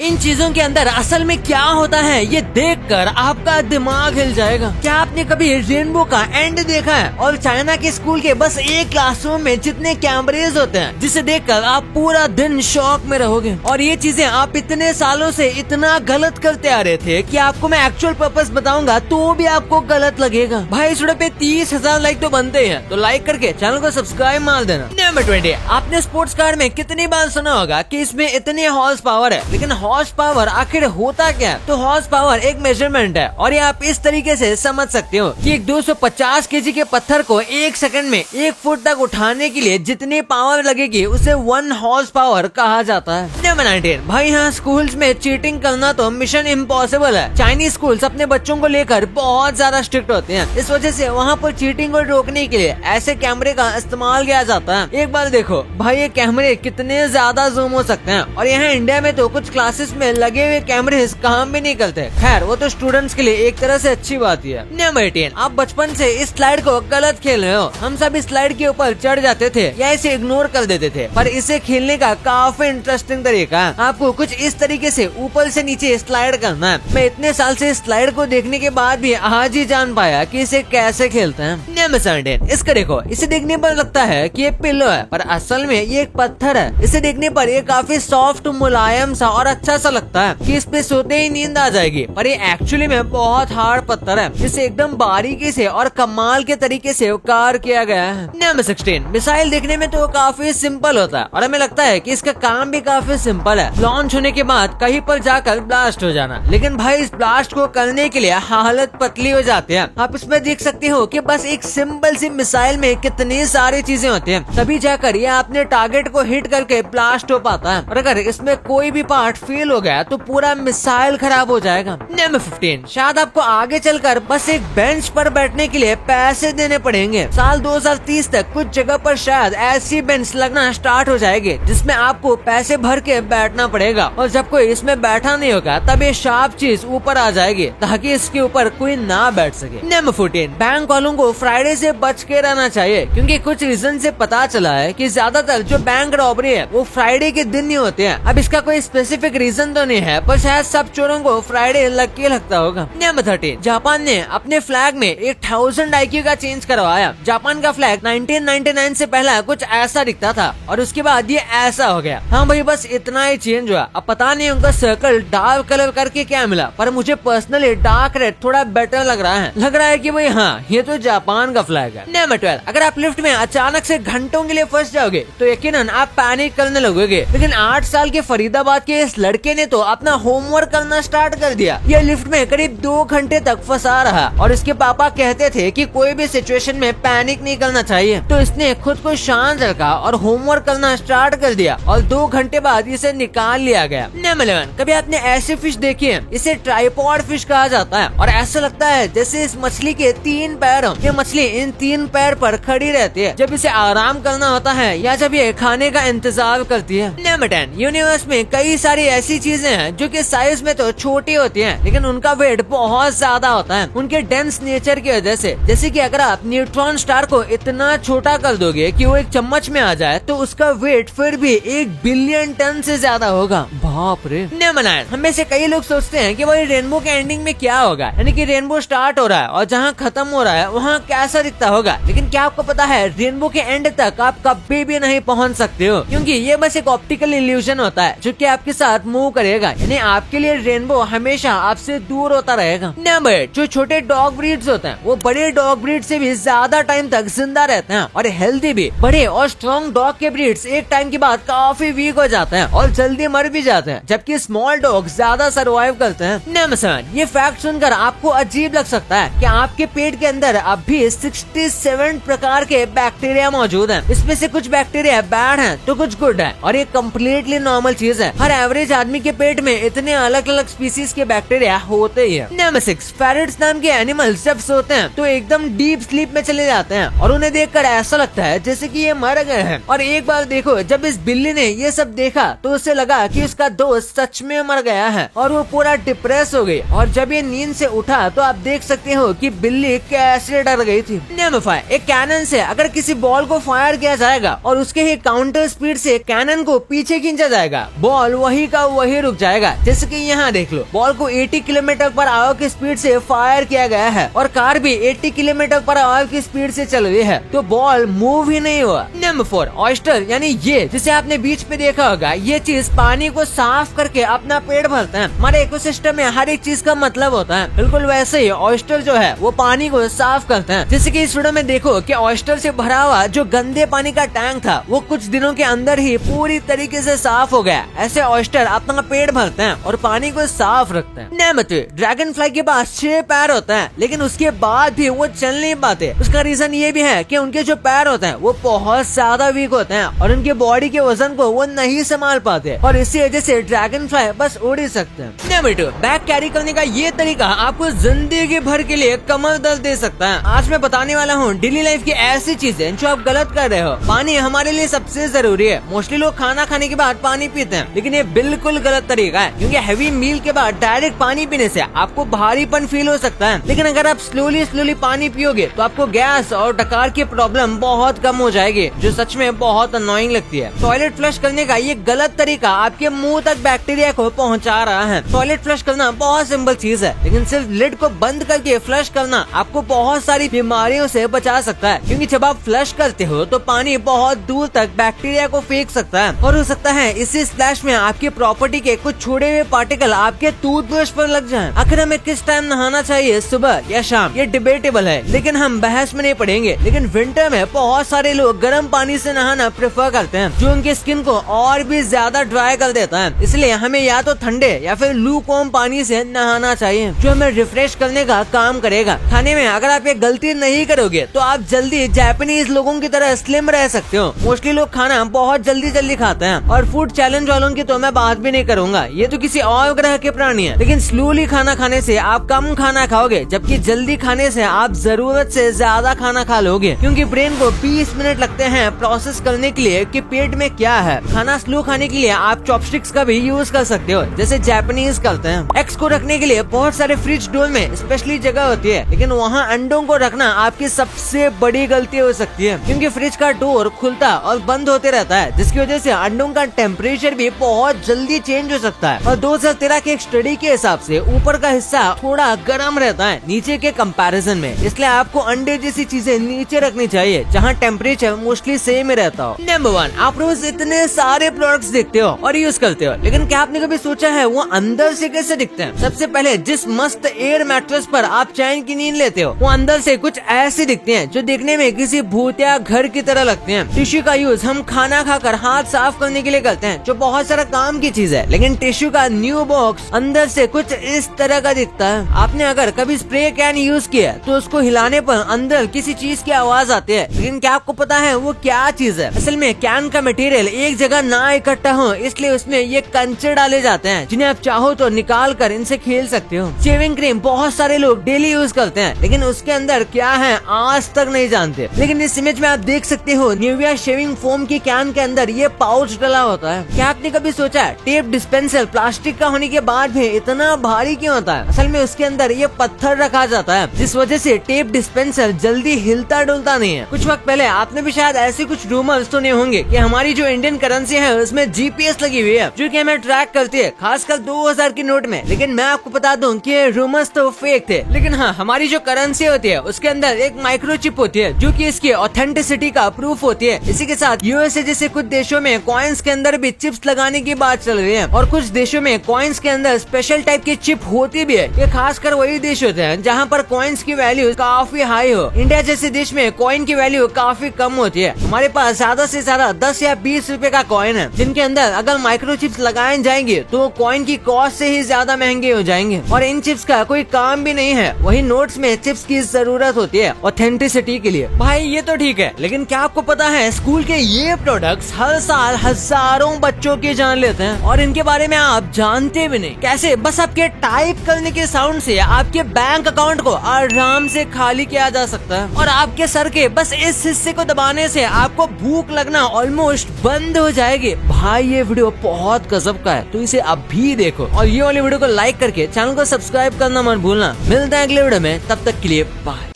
इन चीजों के अंदर असल में क्या होता है ये देखकर आपका दिमाग हिल जाएगा। क्या आपने कभी रेनबो का एंड देखा है? और चाइना के स्कूल के बस एक क्लासरूम में जितने कैमरेज होते हैं जिसे देखकर आप पूरा दिन शॉक में रहोगे। और ये चीजें आप इतने सालों से इतना गलत करते आ रहे थे कि आपको मैं एक्चुअल पर्पस बताऊंगा तो भी आपको गलत लगेगा। भाई इस वीडियो पे 30,000 लाइक तो बनते हैं, तो लाइक करके चैनल को सब्सक्राइब मार देना। नंबर 20, आपने स्पोर्ट्स कार में कितनी बार सुना होगा कि इसमें इतने हॉर्स पावर है, लेकिन हॉर्स पावर आखिर होता क्या? तो हॉर्स पावर एक मेजरमेंट है और ये आप इस तरीके से समझ सकते हो कि एक 250 केजी के पत्थर को 1 सेकंड में 1 फुट तक उठाने के लिए जितनी पावर लगेगी उसे 1 हॉर्स पावर कहा जाता है। नंबर 19, भाई यहाँ स्कूल्स में चीटिंग करना तो मिशन इम्पॉसिबल है। चाइनीज स्कूल्स अपने बच्चों को लेकर बहुत ज्यादा स्ट्रिक्ट होते हैं, इस वजह से वहाँ पर चीटिंग को रोकने के लिए ऐसे कैमरे का इस्तेमाल किया जाता है। एक बार देखो भाई ये कैमरे कितने ज्यादा जूम हो सकते हैं, और यहाँ इंडिया में तो कुछ क्लासेस में लगे हुए कैमरे काम भी नहीं करते। खैर वो तो स्टूडेंट्स के लिए एक तरह से अच्छी बात ही है। नंबर 18, आप बचपन से इस स्लाइड को गलत खेल रहे हो। हम सब इस स्लाइड के ऊपर चढ़ जाते थे या इसे इग्नोर कर देते थे, पर इसे खेलने का काफी इंटरेस्टिंग तरीका है। आपको कुछ इस तरीके से ऊपर से नीचे स्लाइड करना है। मैं इतने साल से इस स्लाइड को देखने के बाद भी आज ही जान पाया कि इसे कैसे खेलते हैं। नंबर 17, इसका देखो, इसे देखने पर लगता है कि ये पिल्लो है, पर असल में ये एक पत्थर है। इसे देखने पर ये काफी सॉफ्ट, मुलायम सा और अच्छा सा लगता है कि इस पे सोते ही नींद आ जाएगी, पर ये एक्चुअली में बहुत हार्ड पत्थर है जिसे एकदम बारीकी से और कमाल के तरीके से कार्य किया गया है। नंबर 16, मिसाइल देखने में तो काफी सिंपल होता है और हमें लगता है कि इसका काम भी काफी सिंपल है, लॉन्च होने के बाद कहीं पर जाकर ब्लास्ट हो जाना। लेकिन भाई इस ब्लास्ट को करने के लिए हालत पतली हो जाती है। आप इसमें देख सकते हो कि बस एक सिंपल सी मिसाइल में कितनी सारी चीजें होती हैं, तभी जाकर ये अपने टारगेट को हिट करके ब्लास्ट हो पाता है। और अगर इसमें कोई भी पार्ट फेल हो गया तो पूरा मिसाइल खराब हो जाएगा। नंबर 15, शायद आपको आगे चलकर बस एक बेंच पर बैठने के लिए पैसे देने पड़ेंगे। साल 2030 तक कुछ जगह पर शायद ऐसी बेंच लगना स्टार्ट हो जाएगी जिसमें आपको पैसे भर के बैठना पड़ेगा, और जब कोई इसमें बैठा नहीं होगा तब ये शार्प चीज ऊपर आ जाएगी ताकि इसके ऊपर कोई ना बैठ सके। नंबर 14, बैंक वालों को फ्राइडे से बच के रहना चाहिए, क्योंकि कुछ रीजन से पता चला है कि ज्यादातर जो बैंक रॉबरी है वो फ्राइडे के दिन ही होते हैं। अब इसका कोई स्पेसिफिक रीजन तो नहीं है, पर शायद सब चोरों को फ्राइडे लग के लगता होगा। नंबर 13, जापान ने अपने फ्लैग में 1000 IQ का चेंज करवाया। जापान का फ्लैग 1999 से पहला कुछ ऐसा दिखता था और उसके बाद ये ऐसा हो गया। हाँ भाई बस इतना ही चेंज हुआ। अब पता नहीं उनका सर्कल डार्क कलर करके क्या मिला, पर मुझे पर्सनली डार्क रेड थोड़ा बेटर लग रहा है कि भाई हाँ ये तो जापान का फ्लैग है। नंबर 12, अगर आप लिफ्ट में अचानक से घंटों के लिए फंस जाओगे तो यकीनन आप पैनिक करने लगोगे, लेकिन 8 साल के फरीदाबाद के इस लड़के ने तो अपना होमवर्क करना स्टार्ट कर दिया। ये लिफ्ट में करीब 2 घंटे तक फंसा रहा और इसके पापा कहते थे कि कोई भी सिचुएशन में पैनिक नहीं करना चाहिए, तो इसने खुद को शांत रखा और होमवर्क करना स्टार्ट कर दिया और 2 घंटे बाद इसे निकाल लिया गया। नंबर 11, कभी आपने ऐसी फिश देखी है? इसे ट्राइपॉड फिश कहा जाता है और ऐसा लगता है जैसे इस मछली के 3 पैर हो। ये मछली इन 3 पैर पर खड़ी रहती है जब इसे आराम करना होता है या जब ये खाने का इंतजार करती है। नंबर 10, यूनिवर्स में कई सारी ऐसी चीजें हैं जो कि साइज में तो छोटी होती हैं, लेकिन उनका वेट बहुत ज्यादा होता है उनके डेंस नेचर की वजह से। जैसे कि अगर आप न्यूट्रॉन स्टार को इतना छोटा कर दोगे कि वो एक चम्मच में आ जाए तो उसका वेट फिर भी 1 बिलियन टन से ज्यादा होगा। बाप रे। नंबर 9, हम में से कई लोग सोचते हैं कि भाई रेनबो के एंडिंग में क्या होगा, यानी कि रेनबो स्टार्ट हो रहा है और जहाँ खत्म हो रहा है वहाँ कैसा दिखता होगा। लेकिन क्या आपको पता है रेनबो के एंड तक आप कभी भी नहीं पहुँच सकते हो, क्योंकि ये बस एक ऑप्टिकल इल्यूजन होता है जो कि आपके साथ मूव करेगा, यानी आपके लिए रेनबो हमेशा आपसे दूर होता रहेगा। नंबर 8, जो छोटे डॉग ब्रीड्स होते हैं वो बड़े डॉग ब्रीड से भी ज्यादा टाइम तक जिंदा रहते हैं और हेल्दी भी। बड़े और स्ट्रॉन्ग डॉग के ब्रीड्स एक टाइम के बाद काफी वीक हो जाते हैं और जल्दी मर भी जाते हैं, जबकि स्मॉल डॉग ज्यादा सर्वाइव करते हैं। नंबर 7, ये फैक्ट सुनकर आपको अजीब लग सकता है कि आपके पेट के अंदर अब भी 67 प्रकार के बैक्टीरिया मौजूद हैं। इसमें से कुछ बैक्टीरिया बैड हैं तो कुछ गुड है, और ये कम्प्लीटली नॉर्मल चीज है। हर एवरेज आदमी के पेट में इतने अलग अलग स्पीसीज के बैक्टीरिया होते ही है। नंबर 6, पैरट्स नाम के एनिमल्स जब सोते हैं तो एकदम डीप स्लीप में चले जाते हैं और उन्हें देखकर ऐसा लगता है जैसे कि ये मर गए हैं। और एक बार देखो, जब इस बिल्ली ने ये सब देखा तो उसे लगा कि उसका दोस्त सच में मर गया है और वो पूरा डिप्रेस हो गई। और जब ये नींद से उठा तो आप देख सकते हो कि बिल्ली कैसे डर गई थी। नंबर 5, एक कैनन से अगर किसी बॉल को फायर किया जाएगा और उसके ही काउंटर स्पीड से कैनन को पीछे खींचा जाएगा, बॉल वही का वही रुक जाएगा। जैसे कि यहाँ देख लो, बॉल को 80 किलोमीटर पर आवर की स्पीड से फायर किया गया है और कार भी 80 किलोमीटर पर आवर की स्पीड से चल रही है, तो बॉल मूव ही नहीं हुआ। नंबर 4, ऑयस्टर यानी ये जिसे आपने बीच पे देखा होगा, ये चीज पानी को साफ करके अपना पेट भरता है। हमारे इकोसिस्टम में हर एक चीज का मतलब होता है, बिल्कुल वैसे ही ऑयस्टर जो है वो पानी को साफ करते हैं। जैसे कि इस वीडियो में देखो कि ऑयस्टर से भरा हुआ जो गंदे पानी का टैंक था वो कुछ दिनों के अंदर ही पूरी तरीके से साफ हो गया। ऐसे ऑयस्टर अपना पेट भरते हैं और पानी को साफ रखते हैं। नंबर 3, ड्रैगन फ्लाई के पास 6 पैर होते हैं, लेकिन उसके बाद भी वो चल नहीं पाते। उसका रीजन ये भी है कि उनके जो पैर होते हैं वो बहुत ज्यादा वीक होते हैं और उनके बॉडी के वजन को वो नहीं संभाल पाते और इसी वजह से ड्रैगन फ्लाई बस उड़ ही सकते हैं। नंबर 2, बैग कैरी करने का ये तरीका आपको जिंदगी भर के लिए कमर दर्द दे सकता है। आज मैं बताने वाला हूँ डेली लाइफ की ऐसी चीजें जो आप गलत कर रहे हो। पानी हमारे लिए सबसे जरूरी है। मोस्टली लोग खाना खाने के बाद पानी पीते हैं, लेकिन ये बिल्कुल गलत तरीका है, क्योंकि हैवी मील के बाद डायरेक्ट पानी पीने से आपको भारीपन फील हो सकता है। लेकिन अगर आप स्लोली पानी पियोगे तो आपको गैस और डकार की प्रॉब्लम बहुत कम हो जाएगी, जो सच में बहुत अनोइंग लगती है। टॉयलेट फ्लश करने का ये गलत तरीका आपके मुंह तक बैक्टीरिया को पहुंचा रहा है। टॉयलेट फ्लश करना बहुत सिंपल चीज है, लेकिन सिर्फ लिड को बंद करके फ्लश करना आपको बहुत सारी बीमारियों से बचा सकता है, क्योंकि जब आप फ्लश करते हो तो पानी बहुत दूर तक बैक्टीरिया को फेंक सकता है और हो सकता है इसी स्प्लैश में आपकी प्रॉपर्टी के कुछ छोड़े हुए पार्टिकल आपके टूथब्रश पर लग जाएं। आखिर हमें किस टाइम नहाना चाहिए, सुबह या शाम, ये डिबेटेबल है, लेकिन हम बहस में नहीं पड़ेंगे। लेकिन विंटर में बहुत सारे लोग गर्म पानी से नहाना प्रेफर करते हैं, जो उनकी स्किन को और भी ज्यादा ड्राई कर देता है। इसलिए हमें या तो ठंडे या फिर लूकवार्म पानी से नहाना चाहिए, जो हमें रिफ्रेश करने का काम करेगा। खाने में अगर आप ये गलती नहीं करोगे तो आप जल्दी जापानीज लोगों की तरह स्लिम रह सकते हो। मोस्टली लोग खाना बहुत जल्दी खाते हैं और फूड चैलेंज वालों की तो मैं बात भी नहीं करूंगा, ये तो किसी और ग्रह के प्राणी है। लेकिन स्लोली खाना खाने से आप कम खाना खाओगे, जबकि जल्दी खाने से आप जरूरत से ज्यादा खाना खा लोगे, क्योंकि ब्रेन को 20 मिनट लगते हैं प्रोसेस करने के लिए कि पेट में क्या है। खाना स्लो खाने के लिए आप चॉपस्टिक्स का भी यूज कर सकते हो, जैसे जापानीज करते हैं। एग्स को रखने के लिए बहुत सारे फ्रिज डोर में स्पेशली जगह होती है, लेकिन वहाँ अंडों को रखना आपकी सबसे बड़ी गलती हो सकती है, क्योंकि फ्रिज का डोर खुलता और बंद होते रहता है, जिसकी वजह से अंडों का टेम्परेचर भी बहुत जल्दी चेंज हो सकता है। और 2013 के एक स्टडी के हिसाब से ऊपर का हिस्सा थोड़ा गर्म रहता है नीचे के कंपैरिजन में, इसलिए आपको अंडे जैसी चीजें नीचे रखनी चाहिए जहाँ टेम्परेचर मोस्टली सेम ही रहता हो। नंबर 1, आप रोज इतने सारे प्रोडक्ट्स देखते हो और यूज करते हो, लेकिन क्या आपने कभी सोचा है वो अंदर से कैसे दिखते हैं? सबसे पहले जिस मस्त एयर मैट्रेस पर आप चैन की नींद लेते हो, वो अंदर से कुछ ऐसे दिखते हैं जो देखने में किसी भूतिया घर की तरह लगते हैं। टिश्यू का यूज हम खाना खाकर हाथ साफ करने के लिए करते हैं, जो बहुत सारा काम की चीज है, लेकिन टिश्यू का न्यू बॉक्स अंदर से कुछ इस तरह का दिखता है। आपने अगर कभी स्प्रे कैन यूज किया तो उसको हिलाने पर अंदर किसी चीज की आवाज आती है, लेकिन क्या आपको पता है वो क्या चीज है? असल में कैन का मटेरियल एक जगह ना इकट्ठा हो, इसलिए उसमें ये कंचे डाले जाते हैं, जिन्हें आप चाहो तो निकाल कर इनसे खेल सकते हो। शेविंग क्रीम बहुत सारे लोग डेली यूज करते हैं, लेकिन उसके अंदर क्या है आज तक नहीं जानते। लेकिन इस इमेज में आप देख सकते हो निविया शेविंग फोम की कैन के अंदर ये पाउच डला होता है। क्या आपने कभी सोचा है टेप डिस्पेंसर प्लास्टिक का होने के बाद भी इतना भारी क्यों होता है? असल में उसके अंदर ये पत्थर रखा जाता है, जिस वजह से टेप डिस्पेंसर जल्दी हिलता डुलता नहीं है। कुछ वक्त पहले आपने भी शायद ऐसे कुछ रूमर्स सुने होंगे कि हमारी जो इंडियन करेंसी है उसमें GPS लगी हुई है, जो कि हमें ट्रैक करती है, खासकर 2000 की नोट में। लेकिन मैं आपको बता दूं कि रूमर्स तो फेक थे, लेकिन हाँ, हमारी जो करेंसी होती है उसके अंदर एक माइक्रोचिप होती है, जो कि इसकी ऑथेंटिसिटी का प्रूफ होती है। इसी के साथ USA जैसे कुछ देशों में कॉइन्स के अंदर भी चिप्स लगाने की बात चल रही है, और कुछ देशों में कॉइन्स के अंदर स्पेशल टाइप की चिप होती भी है। ये खासकर वही देश होते हैं जहाँ पर कॉइन्स की वैल्यू काफी हाई हो। इंडिया जैसे देश में कॉइन की वैल्यू काफी कम होती है। हमारे पास ज्यादा से ज्यादा 10 या 20 रुपए का कॉइन है, जिनके अंदर अगर माइक्रोचिप्स लगाए जाएंगे तो कॉइन की कॉस्ट से ही ज्यादा महंगे हो जाएंगे, और इन चिप्स का कोई काम भी नहीं है। वही नोट्स में चिप्स की जरूरत होती है ऑथेंटिसिटी के लिए। भाई ये तो ठीक है, लेकिन क्या आपको पता है स्कूल के ये प्रोडक्ट्स हर साल हजारों बच्चों की जान लेते हैं, और इनके बारे में आप जानते भी नहीं। कैसे? बस आपके टाइप करने के साउंड से आपके बैंक अकाउंट को आराम से खाली किया जा सकता है, और आपके सर के बस इस हिस्से को दबाने से आपको भूख लगना ऑलमोस्ट बंद हो जाएगी। भाई ये वीडियो बहुत गजब का है, तो इसे अभी देखो, और ये वाली वीडियो को लाइक करके चैनल को सब्सक्राइब करना मत भूलना। मिलते हैं अगले वीडियो में, तब तक के लिए बाय।